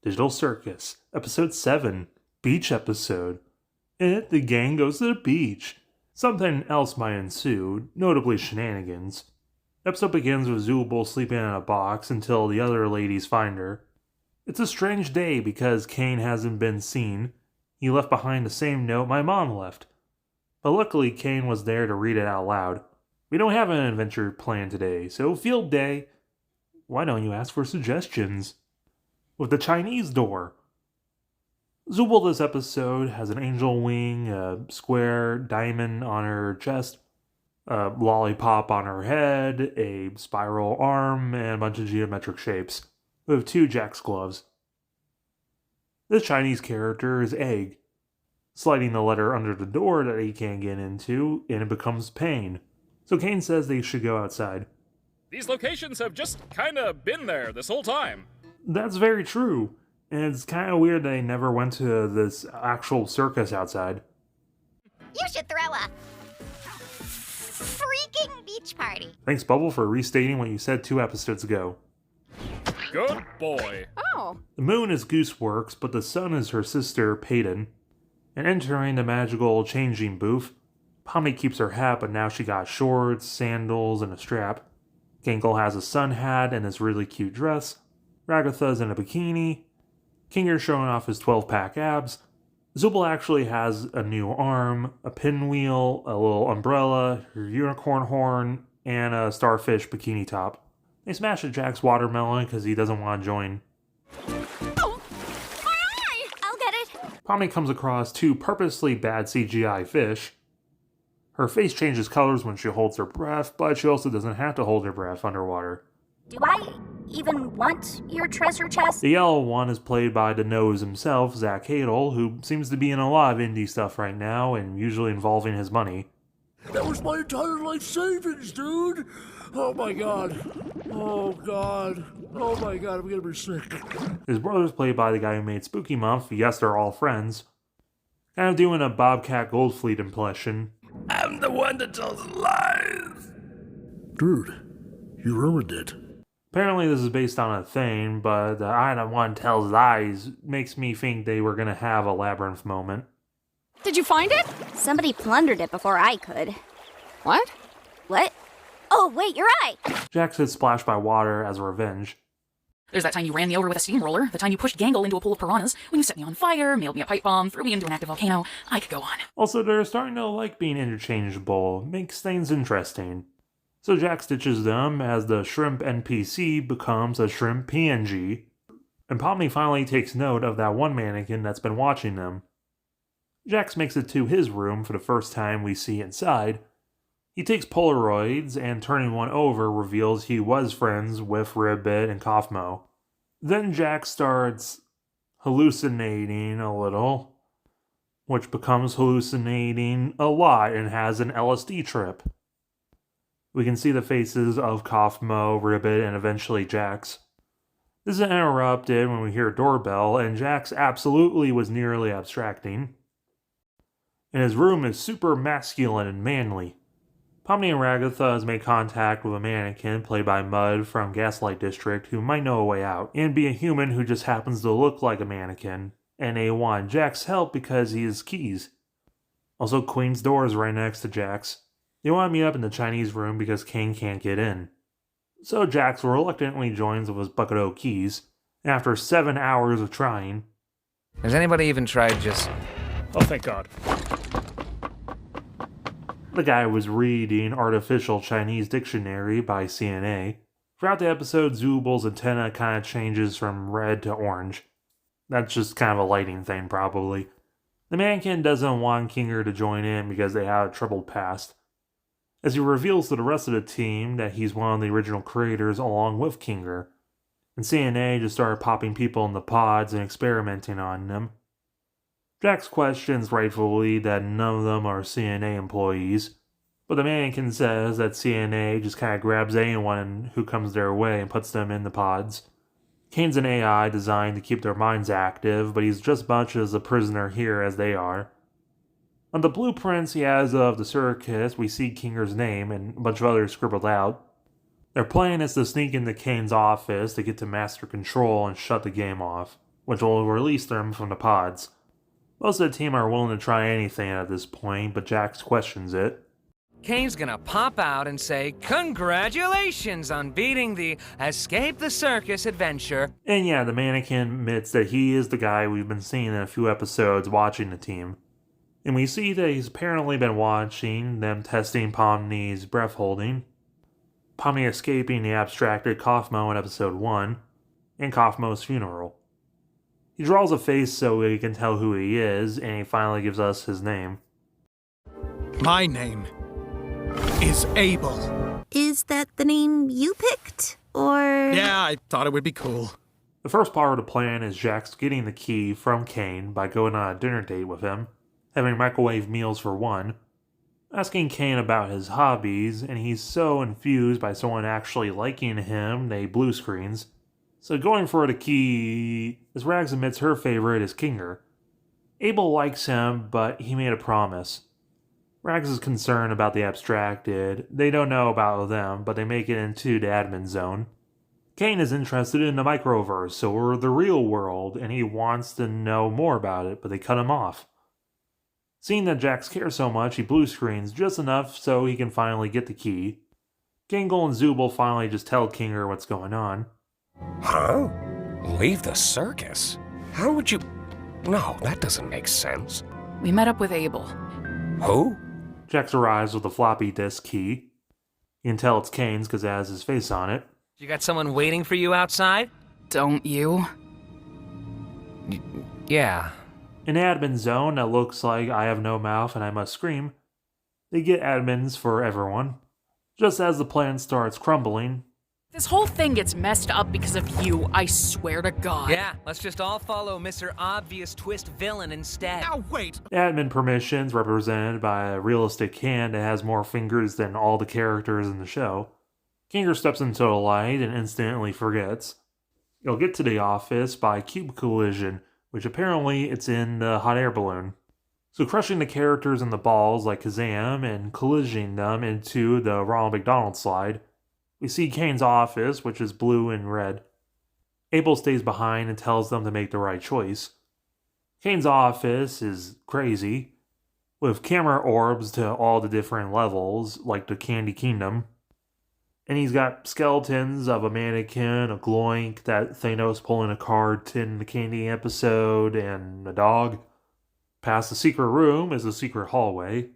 Digital Circus, Episode 7, Beach Episode. In it, the gang goes to the beach. Something else might ensue, notably shenanigans. The episode begins with Zooble sleeping in a box until the other ladies find her. It's a strange day because Caine hasn't been seen. He left behind the same note my mom left. But luckily, Caine was there to read it out loud. We don't have an adventure planned today, so field day. Why don't you ask for suggestions? With the Chinese door. Zooble this episode has an angel wing, a square diamond on her chest, a lollipop on her head, a spiral arm, and a bunch of geometric shapes, with 2 Jack's gloves. This Chinese character is Egg, sliding the letter under the door that he can't get into, and it becomes pain. So Caine says they should go outside. These locations have just kinda been there this whole time. That's very true, and it's kind of weird they never went to this actual circus outside. You should throw a freaking beach party. Thanks, Bubble, for restating what you said 2 episodes ago. Good boy. Oh. The moon is Gooseworks, but the sun is her sister, Peyton. And entering the magical changing booth, Pomni keeps her hat, but now she got shorts, sandals, and a strap. Gangle has a sun hat and this really cute dress. Ragatha's in a bikini. Kinger's showing off his 12-pack abs. Zooble actually has a new arm, a pinwheel, a little umbrella, her unicorn horn, and a starfish bikini top. They smash at Jack's watermelon because he doesn't want to join. Oh, my eye! I'll get it. Pomni comes across 2 purposely bad CGI fish. Her face changes colors when she holds her breath, but she also doesn't have to hold her breath underwater. Do I even want your treasure chest? The yellow one is played by the nose himself, Zach Hadel, who seems to be in a lot of indie stuff right now, and usually involving his money. That was my entire life savings, dude! Oh my god. Oh god. Oh my god, I'm gonna be sick. His brother's played by the guy who made Spooky Month. Yes, they're all friends. Kind of doing a Bobcat Goldthwait impression. I'm the one that tells lies! Dude, you ruined it. Apparently this is based on a thing, but the I the one tells lies makes me think they were gonna have a labyrinth moment. Did you find it? Somebody plundered it before I could. What? What? Oh, wait, you're right. Jack gets splashed by water as revenge. There's that time you ran me over with a steamroller, the time you pushed Gangle into a pool of piranhas, when you set me on fire, mailed me a pipe bomb, threw me into an active volcano. I could go on. Also, they're starting to like being interchangeable. Makes things interesting. So Jack stitches them as the shrimp NPC becomes a shrimp PNG. And Pomni finally takes note of that one mannequin that's been watching them. Jax makes it to his room for the first time we see inside. He takes Polaroids and turning one over reveals he was friends with Ribbit and Kaufmo. Then Jack starts hallucinating a little, which becomes hallucinating a lot and has an LSD trip. We can see the faces of Kaufmo, Ribbit, and eventually Jax. This is interrupted when we hear a doorbell, and Jax absolutely was nearly abstracting. And his room is super masculine and manly. Pomni and Ragatha has made contact with a mannequin played by Mud from Gaslight District who might know a way out, and be a human who just happens to look like a mannequin, and they want Jack's help because he has keys. Also, Queen's door is right next to Jack's. They want to meet up in the Chinese room because Caine can't get in. So Jax reluctantly joins with his bucket of keys, and after 7 hours of trying... Has anybody even tried just... Oh, thank God. The guy was reading Artificial Chinese Dictionary by CNA. Throughout the episode, Zooble's antenna kind of changes from red to orange. That's just kind of a lighting thing, probably. The mannequin doesn't want Kinger to join in because they have a troubled past, as he reveals to the rest of the team that he's one of the original creators along with Kinger. And CNA just started popping people in the pods and experimenting on them. Jax questions rightfully that none of them are CNA employees, but the mannequin says that CNA just kind of grabs anyone who comes their way and puts them in the pods. Caine's an AI designed to keep their minds active, but he's just as much as a prisoner here as they are. On the blueprints he has of the circus, we see Kinger's name and a bunch of others scribbled out. Their plan is to sneak into Caine's office to get to master control and shut the game off, which will release them from the pods. Most of the team are willing to try anything at this point, but Jax questions it. Caine's gonna pop out and say, "Congratulations on beating the Escape the Circus adventure." And yeah, the mannequin admits that he is the guy we've been seeing in a few episodes watching the team. And we see that he's apparently been watching them testing Pomni's breath holding, Pomni escaping the abstracted Kaufmo in episode 1, and Kaufmo's funeral. He draws a face so we can tell who he is, and he finally gives us his name. My name is Abel. Is that the name you picked? Or. Yeah, I thought it would be cool. The first part of the plan is Jax getting the key from Caine by going on a dinner date with him, having microwave meals for one, asking Caine about his hobbies, and he's so infused by someone actually liking him, they blue screens. So going for the key, as Rags admits her favorite is Kinger. Abel likes him, but he made a promise. Rags is concerned about the abstracted. They don't know about them, but they make it into the admin zone. Caine is interested in the microverse, or the real world, and he wants to know more about it, but they cut him off. Seeing that Jax cares so much, he blue screens just enough so he can finally get the key. Gangle and Zooble finally just tell Kinger what's going on. Huh? Leave the circus? How would you... No, that doesn't make sense. We met up with Abel. Who? Jax arrives with a floppy disk key. You can tell it's Caine's because it has his face on it. You got someone waiting for you outside? Don't you? Yeah. In admin zone that looks like I have no mouth and I must scream, they get admins for everyone. Just as the plan starts crumbling, This whole thing gets messed up because of you, I swear to God. Yeah, let's just all follow Mr. Obvious Twist Villain instead. Now wait! admin permissions represented by a realistic hand that has more fingers than all the characters in the show. Kinger steps into the light and instantly forgets. You'll get to the office by cube collision, which apparently it's in the hot air balloon. So crushing the characters in the balls like Kazam and collisioning them into the Ronald McDonald slide, we see Caine's office, which is blue and red. Abel stays behind and tells them to make the right choice. Caine's office is crazy, with camera orbs to all the different levels, like the Candy Kingdom. And he's got skeletons of a mannequin, a gloink, that Thanos pulling a card in the Candy episode, and a dog. Past the secret room is a secret hallway.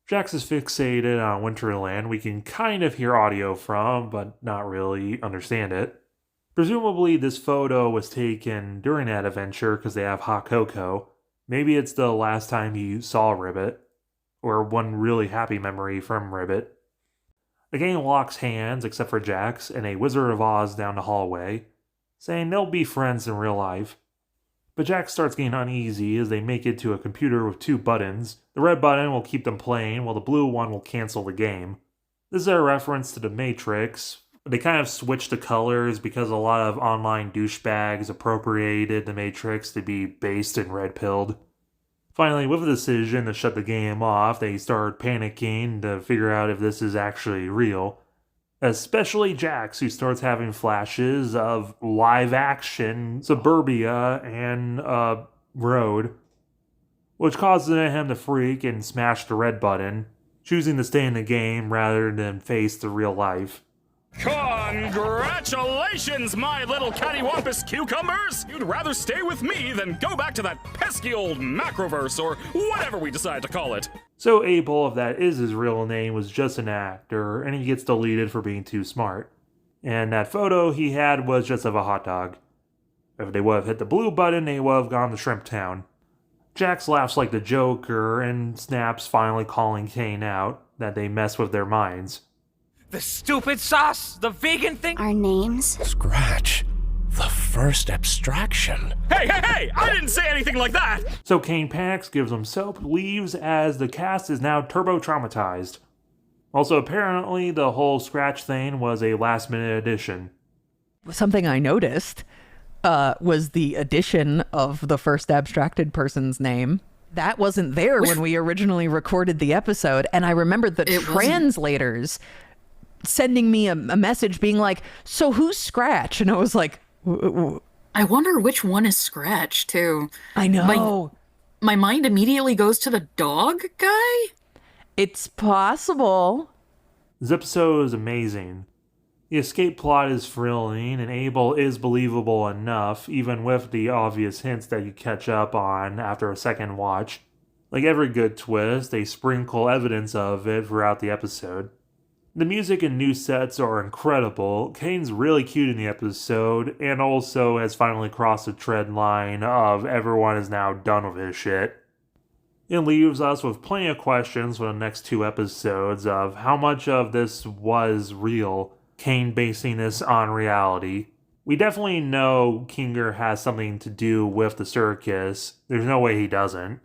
Jax is fixated on Winterland we can kind of hear audio from, but not really understand it. Presumably this photo was taken during that adventure because they have hot cocoa. Maybe it's the last time you saw Ribbit, or one really happy memory from Ribbit. The gang locks hands, except for Jax, and a Wizard of Oz down the hallway, saying they'll be friends in real life. But Jax starts getting uneasy as they make it to a computer with two buttons. The red button will keep them playing, while the blue one will cancel the game. This is a reference to the Matrix. They kind of switched the colors because a lot of online douchebags appropriated the Matrix to be based and red-pilled. Finally, with a decision to shut the game off, they start panicking to figure out if this is actually real. Especially Jax, who starts having flashes of live-action suburbia and a road, which causes him to freak and smash the red button, choosing to stay in the game rather than face the real life. Congratulations, my little cattywampus cucumbers! You'd rather stay with me than go back to that pesky old macroverse or whatever we decide to call it. So Abel, if that is his real name, was just an actor, and he gets deleted for being too smart. And that photo he had was just of a hot dog. If they would have hit the blue button, they would have gone to Shrimp Town. Jax laughs like the Joker, and snaps, finally calling Caine out, that they mess with their minds. The stupid sauce! The vegan thing! Our names? Scratch. The first abstraction. Hey, hey, hey! I didn't say anything like that! So Caine panics, gives them soap, leaves as the cast is now turbo-traumatized. Also, apparently, the whole Scratch thing was a last-minute addition. Something I noticed was the addition of the first abstracted person's name. That wasn't there when we originally recorded the episode, and I remember the translators sending me a message being like, so who's Scratch? And I was like, I wonder which one is Scratch, too. I know. My mind immediately goes to the dog guy? It's possible. This episode is amazing. The escape plot is thrilling, and Abel is believable enough, even with the obvious hints that you catch up on after a second watch. Like every good twist, they sprinkle evidence of it throughout the episode. The music and new sets are incredible. Caine's really cute in the episode, and also has finally crossed the tread line of everyone is now done with his shit. It leaves us with plenty of questions for the next 2 episodes of how much of this was real, Caine basing this on reality. We definitely know Kinger has something to do with the circus. There's no way he doesn't.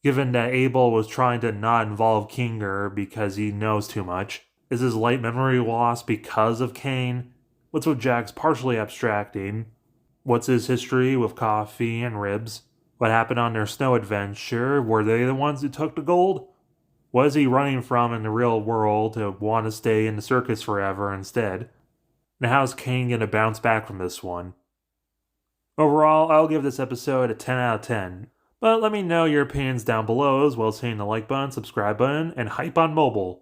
Given that Abel was trying to not involve Kinger because he knows too much. Is his light memory loss because of Caine? What's with Jax partially abstracting? What's his history with coffee and ribs? What happened on their snow adventure? Were they the ones who took the gold? What is he running from in the real world to want to stay in the circus forever instead? And how's Caine going to bounce back from this one? Overall, I'll give this episode a 10 out of 10. But let me know your opinions down below, as well as hitting the like button, subscribe button, and hype on mobile.